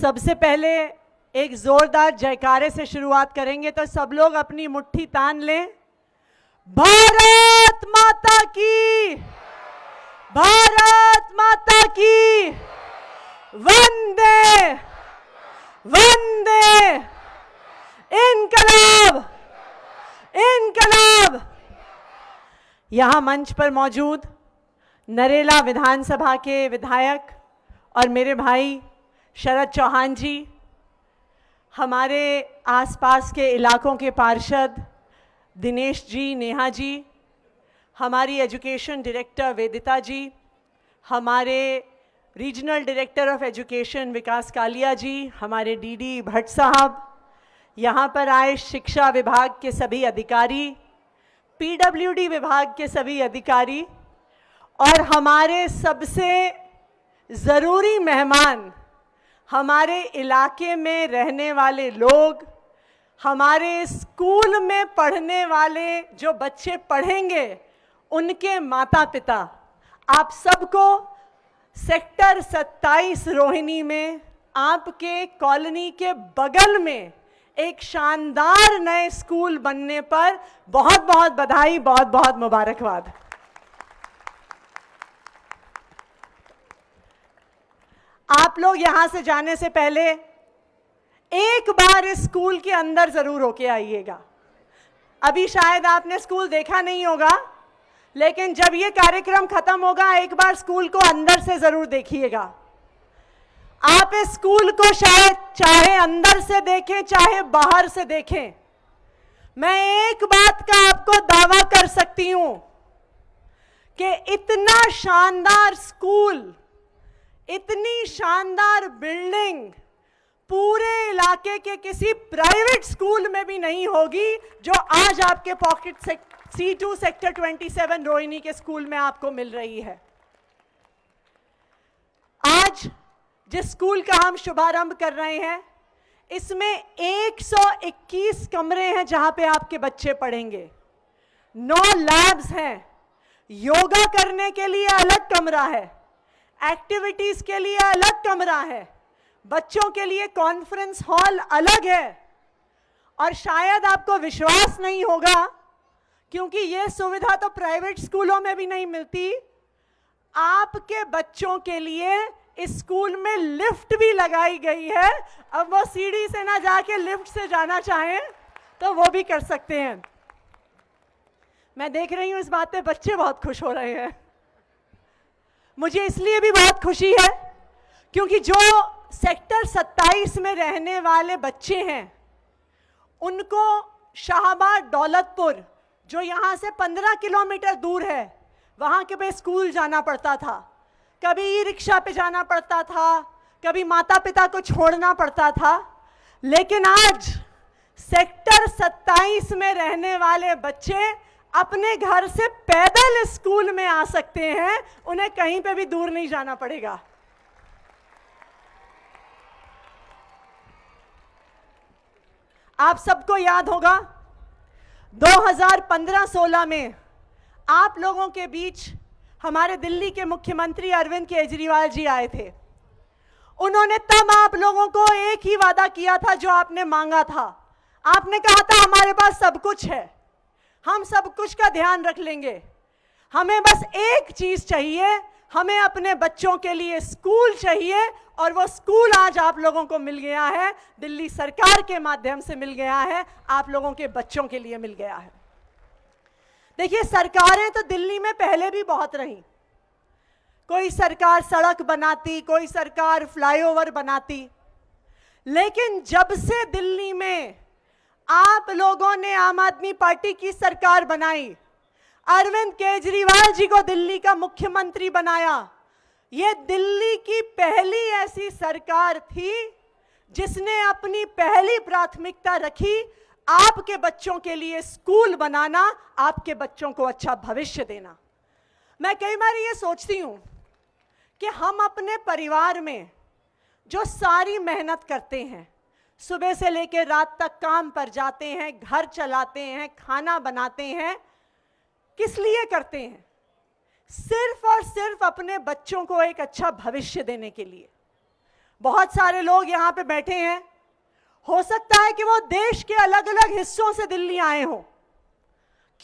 सबसे पहले एक जोरदार जयकारे से शुरुआत करेंगे, तो सब लोग अपनी मुट्ठी तान लें। भारत माता की, भारत माता की, वंदे वंदे, इनकलाब इनकलाब। यहां मंच पर मौजूद नरेला विधानसभा के विधायक और मेरे भाई शरद चौहान जी, हमारे आसपास के इलाकों के पार्षद दिनेश जी, नेहा जी, हमारी एजुकेशन डायरेक्टर वेदिता जी, हमारे रीजनल डायरेक्टर ऑफ एजुकेशन विकास कालिया जी, हमारे डीडी भट्ट साहब, यहाँ पर आए शिक्षा विभाग के सभी अधिकारी, पीडब्ल्यूडी विभाग के सभी अधिकारी और हमारे सबसे ज़रूरी मेहमान, हमारे इलाके में रहने वाले लोग, हमारे स्कूल में पढ़ने वाले जो बच्चे पढ़ेंगे उनके माता पिता, आप सबको सेक्टर 27 रोहिणी में आपके कॉलोनी के बगल में एक शानदार नए स्कूल बनने पर बहुत बहुत बधाई, बहुत बहुत मुबारकबाद। आप लोग यहां से जाने से पहले एक बार इस स्कूल के अंदर जरूर होके आइएगा। अभी शायद आपने स्कूल देखा नहीं होगा, लेकिन जब ये कार्यक्रम खत्म होगा एक बार स्कूल को अंदर से जरूर देखिएगा। आप इस स्कूल को शायद चाहे अंदर से देखें चाहे बाहर से देखें, मैं एक बात का आपको दावा कर सकती हूं कि इतना शानदार स्कूल, इतनी शानदार बिल्डिंग पूरे इलाके के किसी प्राइवेट स्कूल में भी नहीं होगी जो आज आपके पॉकेट से C2 सेक्टर 27 रोहिणी के स्कूल में आपको मिल रही है। आज जिस स्कूल का हम शुभारंभ कर रहे हैं, इसमें 121 कमरे हैं जहां पे आपके बच्चे पढ़ेंगे, 9 लैब्स हैं, योगा करने के लिए अलग कमरा है, एक्टिविटीज के लिए अलग कमरा है, बच्चों के लिए कॉन्फ्रेंस हॉल अलग है। और शायद आपको विश्वास नहीं होगा क्योंकि यह सुविधा तो प्राइवेट स्कूलों में भी नहीं मिलती, आपके बच्चों के लिए इस स्कूल में लिफ्ट भी लगाई गई है। अब वो सीढ़ी से ना जाके लिफ्ट से जाना चाहें तो वो भी कर सकते हैं। मैं देख रही हूं इस बात पे बच्चे बहुत खुश हो रहे हैं। मुझे इसलिए भी बहुत खुशी है क्योंकि जो सेक्टर 27 में रहने वाले बच्चे हैं उनको शाहबाद दौलतपुर, जो यहाँ से 15 किलोमीटर दूर है, वहाँ के पे स्कूल जाना पड़ता था, कभी ई रिक्शा पे जाना पड़ता था, कभी माता पिता को छोड़ना पड़ता था। लेकिन आज सेक्टर 27 में रहने वाले बच्चे अपने घर से पैदल स्कूल में आ सकते हैं, उन्हें कहीं पे भी दूर नहीं जाना पड़ेगा। आप सबको याद होगा 2015-16 में आप लोगों के बीच हमारे दिल्ली के मुख्यमंत्री अरविंद केजरीवाल जी आए थे। उन्होंने तब आप लोगों को एक ही वादा किया था जो आपने मांगा था। आपने कहा था हमारे पास सब कुछ है, हम सब कुछ का ध्यान रख लेंगे, हमें बस एक चीज चाहिए, हमें अपने बच्चों के लिए स्कूल चाहिए। और वो स्कूल आज आप लोगों को मिल गया है, दिल्ली सरकार के माध्यम से मिल गया है, आप लोगों के बच्चों के लिए मिल गया है। देखिए, सरकारें तो दिल्ली में पहले भी बहुत रही, कोई सरकार सड़क बनाती, कोई सरकार फ्लाईओवर बनाती, लेकिन जब से दिल्ली में आप लोगों ने आम आदमी पार्टी की सरकार बनाई, अरविंद केजरीवाल जी को दिल्ली का मुख्यमंत्री बनाया, ये दिल्ली की पहली ऐसी सरकार थी जिसने अपनी पहली प्राथमिकता रखी आपके बच्चों के लिए स्कूल बनाना, आपके बच्चों को अच्छा भविष्य देना। मैं कई बार ये सोचती हूँ कि हम अपने परिवार में जो सारी मेहनत करते हैं, सुबह से लेकर रात तक काम पर जाते हैं, घर चलाते हैं, खाना बनाते हैं, किस लिए करते हैं? सिर्फ और सिर्फ अपने बच्चों को एक अच्छा भविष्य देने के लिए। बहुत सारे लोग यहाँ पे बैठे हैं, हो सकता है कि वो देश के अलग अलग हिस्सों से दिल्ली आए हों।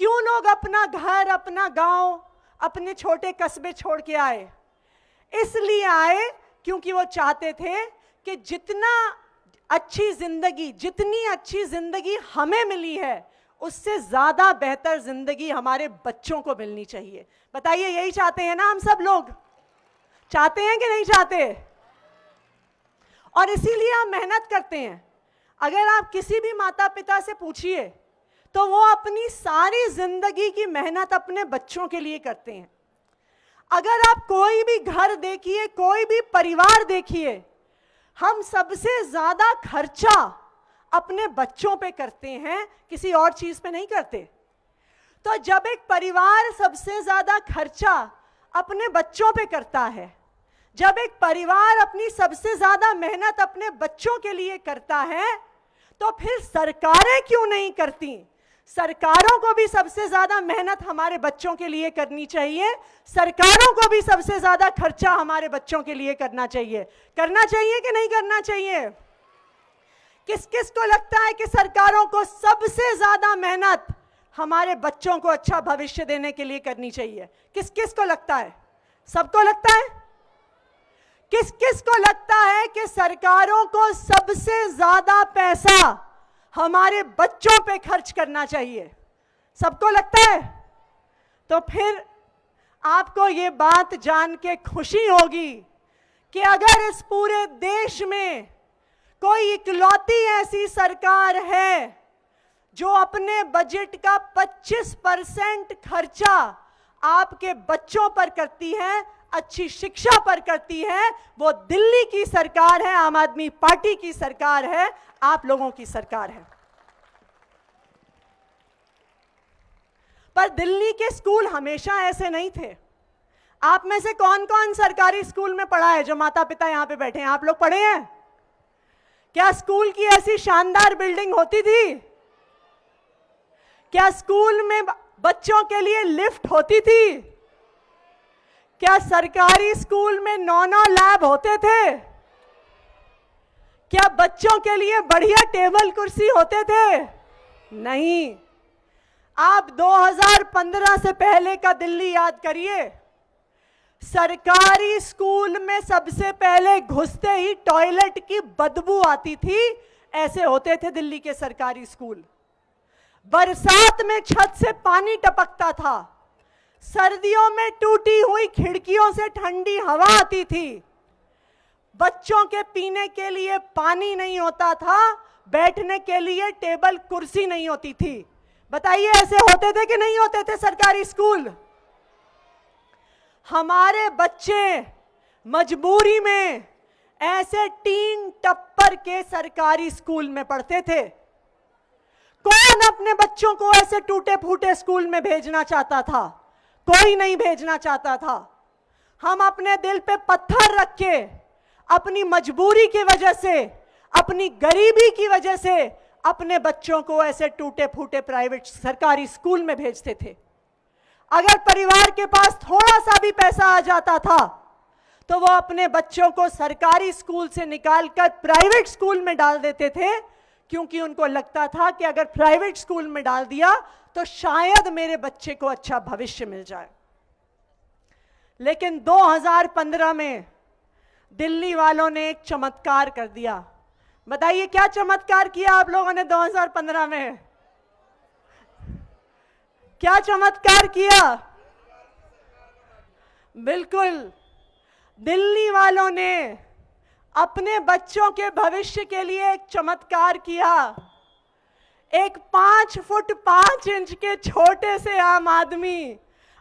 क्यों लोग अपना घर, अपना गांव, अपने छोटे कस्बे छोड़ के आए? इसलिए आए क्योंकि वो चाहते थे कि जितनी अच्छी जिंदगी हमें मिली है, उससे ज्यादा बेहतर जिंदगी हमारे बच्चों को मिलनी चाहिए। बताइए, यही चाहते हैं ना हम सब लोग? चाहते हैं कि नहीं चाहते? और इसीलिए हम मेहनत करते हैं। अगर आप किसी भी माता पिता से पूछिए तो वो अपनी सारी जिंदगी की मेहनत अपने बच्चों के लिए करते हैं। अगर आप कोई भी घर देखिए, कोई भी परिवार देखिए, हम सबसे ज्यादा खर्चा अपने बच्चों पे करते हैं, किसी और चीज पे नहीं करते। तो जब एक परिवार सबसे ज्यादा खर्चा अपने बच्चों पे करता है, जब एक परिवार अपनी सबसे ज्यादा मेहनत अपने बच्चों के लिए करता है, तो फिर सरकारें क्यों नहीं करती? सरकारों को भी सबसे ज्यादा मेहनत हमारे बच्चों के लिए करनी चाहिए। सरकारों को भी सबसे ज्यादा खर्चा हमारे बच्चों के लिए करना चाहिए। करना चाहिए कि नहीं करना चाहिए? किस किस को लगता है कि सरकारों को सबसे ज्यादा मेहनत हमारे बच्चों को अच्छा भविष्य देने के लिए करनी चाहिए? किस किस को लगता है? सबको लगता है? किस किस को लगता है कि सरकारों को सबसे ज्यादा पैसा हमारे बच्चों पे खर्च करना चाहिए? सबको लगता है? तो फिर आपको ये बात जान के खुशी होगी कि अगर इस पूरे देश में कोई इकलौती ऐसी सरकार है जो अपने बजट का 25% खर्चा आपके बच्चों पर करती है, अच्छी शिक्षा पर करती है, वो दिल्ली की सरकार है, आम आदमी पार्टी की सरकार है, आप लोगों की सरकार है। पर दिल्ली के स्कूल हमेशा ऐसे नहीं थे। आप में से कौन कौन सरकारी स्कूल में पढ़ा है? जो माता पिता यहां पे बैठे हैं, आप लोग पढ़े हैं? क्या स्कूल की ऐसी शानदार बिल्डिंग होती थी? क्या स्कूल में बच्चों के लिए लिफ्ट होती थी? क्या सरकारी स्कूल में 9 लैब होते थे? क्या बच्चों के लिए बढ़िया टेबल कुर्सी होते थे? नहीं। आप 2015 से पहले का दिल्ली याद करिए। सरकारी स्कूल में सबसे पहले घुसते ही टॉयलेट की बदबू आती थी। ऐसे होते थे दिल्ली के सरकारी स्कूल। बरसात में छत से पानी टपकता था, सर्दियों में टूटी हुई खिड़कियों से ठंडी हवा आती थी, बच्चों के पीने के लिए पानी नहीं होता था, बैठने के लिए टेबल कुर्सी नहीं होती थी। बताइए, ऐसे होते थे कि नहीं होते थे सरकारी स्कूल? हमारे बच्चे मजबूरी में ऐसे टीन टप्पर के सरकारी स्कूल में पढ़ते थे। कौन अपने बच्चों को ऐसे टूटे फूटे स्कूल में भेजना चाहता था? कोई नहीं भेजना चाहता था। हम अपने दिल पे पत्थर रख के, अपनी मजबूरी की वजह से, अपनी गरीबी की वजह से अपने बच्चों को ऐसे टूटे फूटे प्राइवेट सरकारी स्कूल में भेजते थे। अगर परिवार के पास थोड़ा सा भी पैसा आ जाता था तो वो अपने बच्चों को सरकारी स्कूल से निकालकर प्राइवेट स्कूल में डाल देते थे, क्योंकि उनको लगता था कि अगर प्राइवेट स्कूल में डाल दिया तो शायद मेरे बच्चे को अच्छा भविष्य मिल जाए। लेकिन 2015 में दिल्ली वालों ने एक चमत्कार कर दिया। बताइए, क्या चमत्कार किया आप लोगों ने 2015 में? क्या चमत्कार किया? बिल्कुल, दिल्ली वालों ने अपने बच्चों के भविष्य के लिए एक चमत्कार किया। एक 5 फुट 5 इंच के छोटे से आम आदमी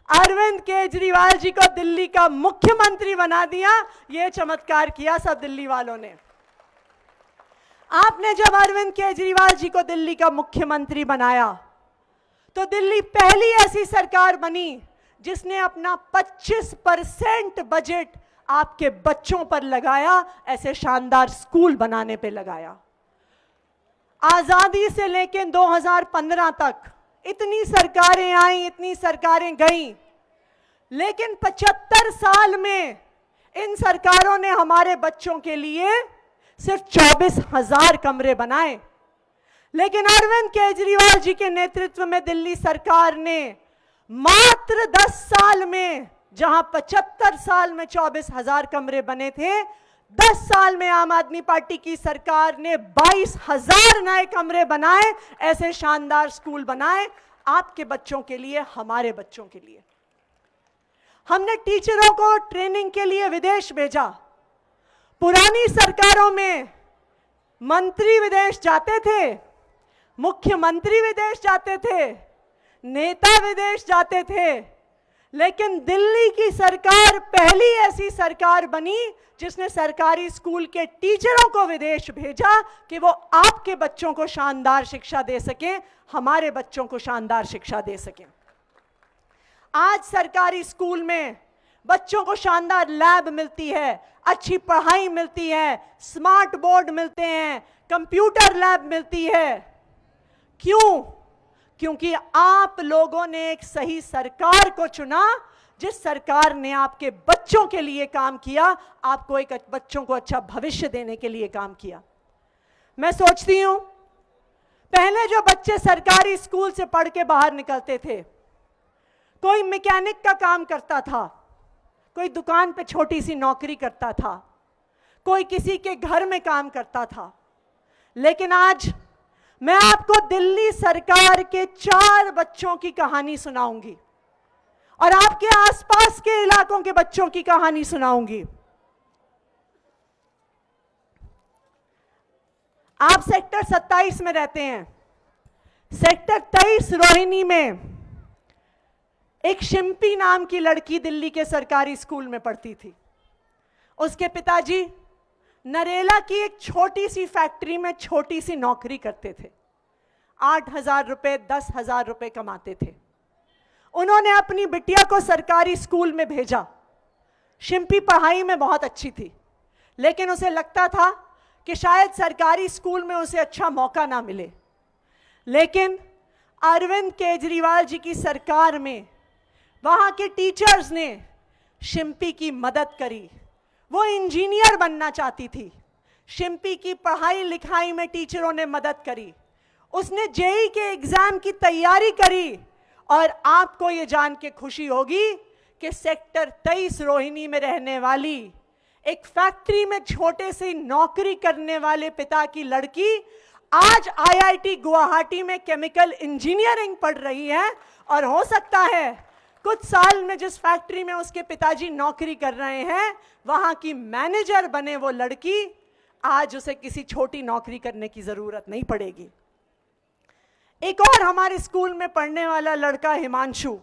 अरविंद केजरीवाल जी को दिल्ली का मुख्यमंत्री बना दिया। यह चमत्कार किया सब दिल्ली वालों ने। आपने जब अरविंद केजरीवाल जी को दिल्ली का मुख्यमंत्री बनाया तो दिल्ली पहली ऐसी सरकार बनी जिसने अपना 25% बजट आपके बच्चों पर लगाया, ऐसे शानदार स्कूल बनाने पे लगाया। आजादी से लेकर 2015 तक इतनी सरकारें आई, इतनी सरकारें गईं, लेकिन 75 साल में इन सरकारों ने हमारे बच्चों के लिए सिर्फ 24,000 कमरे बनाए, लेकिन अरविंद केजरीवाल जी के नेतृत्व में दिल्ली सरकार ने मात्र 10 साल में, जहां 75 साल में 24,000 कमरे बने थे, 10 साल में आम आदमी पार्टी की सरकार ने 22,000 नए कमरे बनाए। ऐसे शानदार स्कूल बनाए आपके बच्चों के लिए, हमारे बच्चों के लिए। हमने टीचरों को ट्रेनिंग के लिए विदेश भेजा। पुरानी सरकारों में मंत्री विदेश जाते थे, मुख्यमंत्री विदेश जाते थे, नेता विदेश जाते थे, लेकिन दिल्ली की सरकार पहली ऐसी सरकार बनी जिसने सरकारी स्कूल के टीचरों को विदेश भेजा कि वो आपके बच्चों को शानदार शिक्षा दे सकें, हमारे बच्चों को शानदार शिक्षा दे सकें। आज सरकारी स्कूल में बच्चों को शानदार लैब मिलती है, अच्छी पढ़ाई मिलती है, स्मार्ट बोर्ड मिलते हैं, कंप्यूटर लैब मिलती है। क्यों? क्योंकि आप लोगों ने एक सही सरकार को चुना, जिस सरकार ने आपके बच्चों के लिए काम किया, आपको एक बच्चों को अच्छा भविष्य देने के लिए काम किया। मैं सोचती हूं, पहले जो बच्चे सरकारी स्कूल से पढ़ के बाहर निकलते थे, कोई मैकेनिक का काम करता था, कोई दुकान पे छोटी सी नौकरी करता था, कोई किसी के घर में काम करता था, लेकिन आज मैं आपको दिल्ली सरकार के 4 बच्चों की कहानी सुनाऊंगी और आपके आसपास के इलाकों के बच्चों की कहानी सुनाऊंगी। आप सेक्टर 27 में रहते हैं। सेक्टर 23 रोहिणी में एक शिम्पी नाम की लड़की दिल्ली के सरकारी स्कूल में पढ़ती थी। उसके पिताजी नरेला की एक छोटी सी फैक्ट्री में छोटी सी नौकरी करते थे। 8,000 रुपए, 10,000 रुपए कमाते थे। उन्होंने अपनी बिटिया को सरकारी स्कूल में भेजा। शिम्पी पढ़ाई में बहुत अच्छी थी, लेकिन उसे लगता था कि शायद सरकारी स्कूल में उसे अच्छा मौका ना मिले। लेकिन अरविंद केजरीवाल जी की सरकार में वहाँ के टीचर्स ने शिम्पी की मदद करी। वो इंजीनियर बनना चाहती थी। शिम्पी की पढ़ाई लिखाई में टीचरों ने मदद करी। उसने जेईई के एग्जाम की तैयारी करी और आपको ये जान के खुशी होगी कि सेक्टर 23 रोहिणी में रहने वाली एक फैक्ट्री में छोटे से नौकरी करने वाले पिता की लड़की आज आईआईटी गुवाहाटी में केमिकल इंजीनियरिंग पढ़ रही है। और हो सकता है कुछ साल में जिस फैक्ट्री में उसके पिताजी नौकरी कर रहे हैं, वहां की मैनेजर बने वो लड़की, आज उसे किसी छोटी नौकरी करने की जरूरत नहीं पड़ेगी। एक और हमारे स्कूल में पढ़ने वाला लड़का हिमांशु,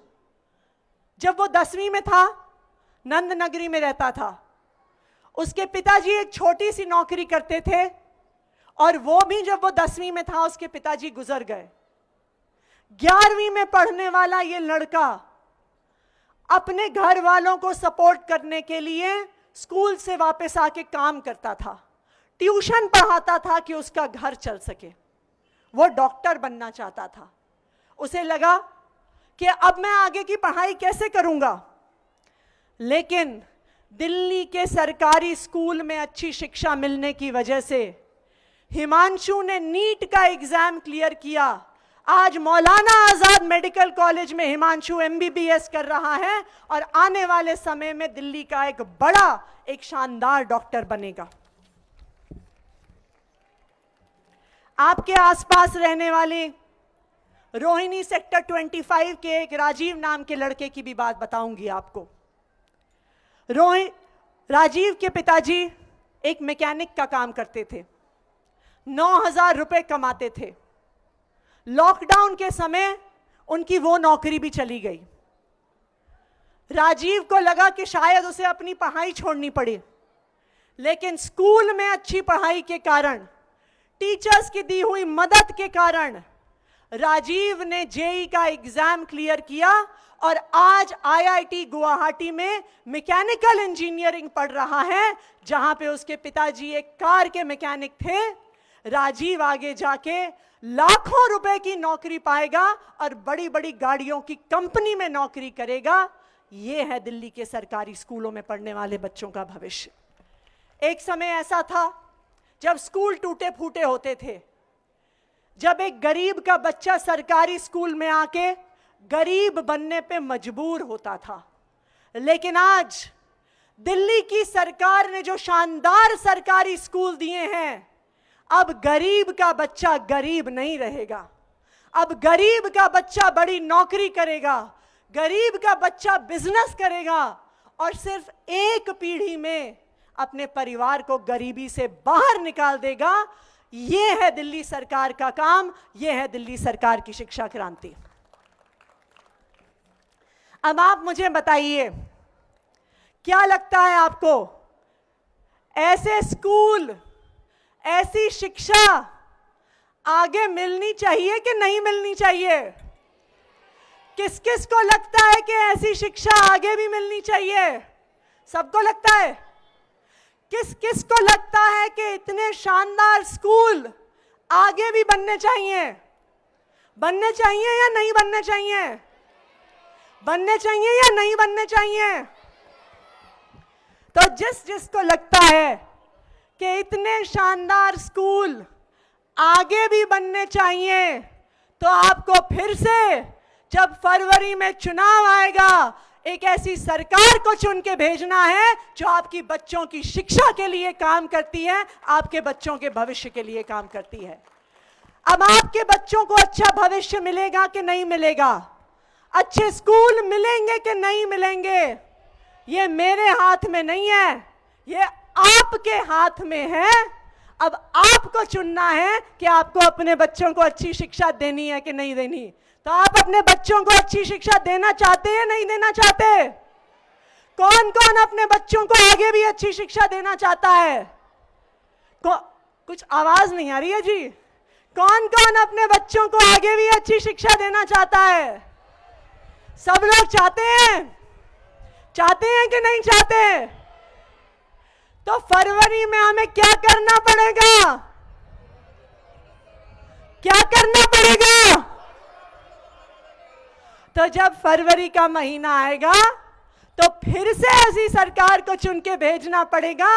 जब वो 10वीं में था, नंद नगरी में रहता था। उसके पिताजी एक छोटी सी नौकरी करते थे और वो भी जब वो 10वीं में था, उसके पिताजी गुजर गए। 11वीं में पढ़ने वाला ये लड़का अपने घर वालों को सपोर्ट करने के लिए स्कूल से वापस आके काम करता था, ट्यूशन पढ़ाता था कि उसका घर चल सके। वो डॉक्टर बनना चाहता था। उसे लगा कि अब मैं आगे की पढ़ाई कैसे करूंगा, लेकिन दिल्ली के सरकारी स्कूल में अच्छी शिक्षा मिलने की वजह से हिमांशु ने नीट का एग्जाम क्लियर किया। आज मौलाना आजाद मेडिकल कॉलेज में हिमांशु एमबीबीएस कर रहा है और आने वाले समय में दिल्ली का एक बड़ा, एक शानदार डॉक्टर बनेगा। आपके आसपास रहने वाले रोहिणी सेक्टर 25 के एक राजीव नाम के लड़के की भी बात बताऊंगी आपको। राजीव के पिताजी एक मैकेनिक का काम करते थे, 9,000 रुपए कमाते थे। लॉकडाउन के समय उनकी वो नौकरी भी चली गई। राजीव को लगा कि शायद उसे अपनी पढ़ाई छोड़नी पड़े, लेकिन स्कूल में अच्छी पढ़ाई के कारण, टीचर्स की दी हुई मदद के कारण राजीव ने जेईई का एग्जाम क्लियर किया और आज आईआईटी गुवाहाटी में मैकेनिकल इंजीनियरिंग पढ़ रहा है, जहां पे उसके पिताजी एक कार के मैकेनिक थे। राजीव आगे जाके लाखों रुपए की नौकरी पाएगा और बड़ी बड़ी गाड़ियों की कंपनी में नौकरी करेगा। ये है दिल्ली के सरकारी स्कूलों में पढ़ने वाले बच्चों का भविष्य। एक समय ऐसा था जब स्कूल टूटे फूटे होते थे, जब एक गरीब का बच्चा सरकारी स्कूल में आके गरीब बनने पे मजबूर होता था। लेकिन आज दिल्ली की सरकार ने जो शानदार सरकारी स्कूल दिए हैं, अब गरीब का बच्चा गरीब नहीं रहेगा। अब गरीब का बच्चा बड़ी नौकरी करेगा, गरीब का बच्चा बिजनेस करेगा और सिर्फ एक पीढ़ी में अपने परिवार को गरीबी से बाहर निकाल देगा। ये है दिल्ली सरकार का काम, ये है दिल्ली सरकार की शिक्षा क्रांति। अब आप मुझे बताइए, क्या लगता है आपको, ऐसे स्कूल, ऐसी शिक्षा आगे मिलनी चाहिए कि नहीं मिलनी चाहिए? किस किस को लगता है कि ऐसी शिक्षा आगे भी मिलनी चाहिए? सबको लगता है? किस किस को लगता है कि इतने शानदार स्कूल आगे भी बनने चाहिए? बनने चाहिए या नहीं बनने चाहिए? बनने चाहिए या नहीं बनने चाहिए? तो जिस जिसको लगता है कि इतने शानदार स्कूल आगे भी बनने चाहिए, तो आपको फिर से जब फरवरी में चुनाव आएगा, एक ऐसी सरकार को चुन के भेजना है जो आपकी बच्चों की शिक्षा के लिए काम करती है, आपके बच्चों के भविष्य के लिए काम करती है। अब आपके बच्चों को अच्छा भविष्य मिलेगा कि नहीं मिलेगा, अच्छे स्कूल मिलेंगे कि नहीं मिलेंगे, ये मेरे हाथ में नहीं है, ये आपके हाथ में है। अब आपको चुनना है कि आपको अपने बच्चों को अच्छी शिक्षा देनी है कि नहीं देनी। तो आप अपने बच्चों को अच्छी शिक्षा देना चाहते हैं, नहीं देना चाहते? कौन कौन अपने बच्चों को आगे भी अच्छी शिक्षा देना चाहता है? कुछ आवाज नहीं आ रही है जी। कौन कौन अपने बच्चों को आगे भी अच्छी शिक्षा देना चाहता है? सब लोग चाहते हैं? चाहते हैं कि नहीं चाहते? तो फरवरी में हमें क्या करना पड़ेगा? क्या करना पड़ेगा? तो जब फरवरी का महीना आएगा तो फिर से ऐसी सरकार को चुन के भेजना पड़ेगा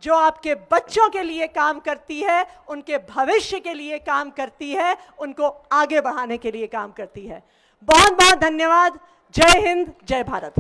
जो आपके बच्चों के लिए काम करती है, उनके भविष्य के लिए काम करती है, उनको आगे बढ़ाने के लिए काम करती है। बहुत बहुत धन्यवाद। जय हिंद, जय भारत।